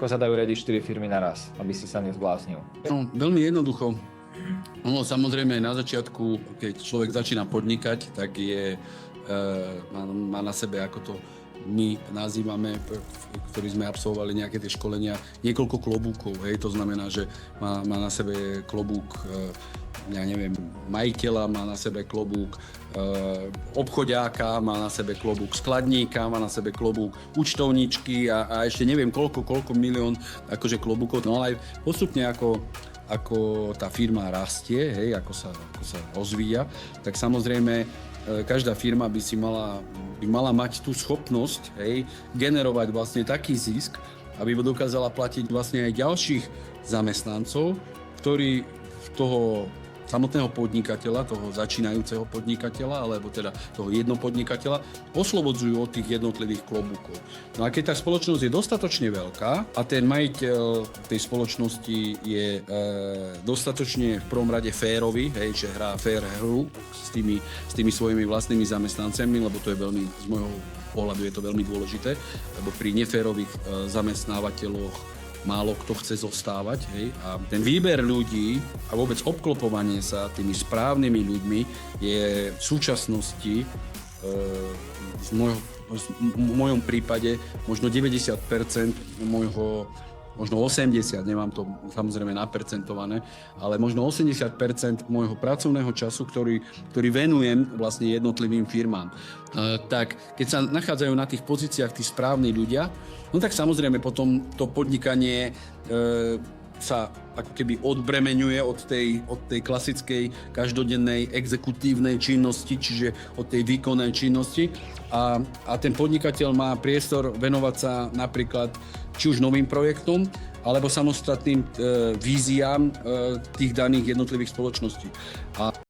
Ako sa dajú riadiť 4 firmy naraz, aby si sa nezbláznil? No, veľmi jednoducho. No, samozrejme, na začiatku, keď človek začína podnikať, tak má na sebe, ako to my nazývame, ktorí sme absolvovali nejaké tie školenia, niekoľko klobúkov. Hej? To znamená, že má na sebe klobúk, ja neviem, majiteľa, má na sebe klobúk obchodiáka, má na sebe klobúk skladníka, má na sebe klobúk účtovníčky a ešte neviem koľko milión akože klobúkov. No ale aj postupne ako tá firma rastie, hej, ako sa rozvíja, tak samozrejme každá firma by mala mať tú schopnosť, hej, generovať vlastne taký zisk, aby dokázala platiť vlastne aj ďalších zamestnancov, ktorí toho samotného podnikateľa, toho začínajúceho podnikateľa, alebo teda toho jednopodnikateľa, oslobodzujú od tých jednotlivých klobúkov. No a keď tá spoločnosť je dostatočne veľká a ten majiteľ tej spoločnosti je dostatočne v prvom rade férový, hej, že hrá fér hru s tými svojimi vlastnými zamestnancami, lebo to je veľmi, z môjho pohľadu je to veľmi dôležité, lebo pri neférových zamestnávateľoch málo kto chce zostávať, hej? A ten výber ľudí a vôbec obklopovanie sa tými správnymi ľuďmi je v súčasnosti v mojom prípade možno 90% môjho, možno 80%, nemám to samozrejme napercentované, ale možno 80% môjho pracovného času, ktorý venujem vlastne jednotlivým firmám. Tak keď sa nachádzajú na tých pozíciách tí správni ľudia, no tak samozrejme potom to podnikanie sa ako keby odbremeňuje od tej klasickej každodennej exekutívnej činnosti, čiže od tej výkonnej činnosti a ten podnikateľ má priestor venovať sa napríklad či už novým projektom, alebo samostatným víziám tých daných jednotlivých spoločností.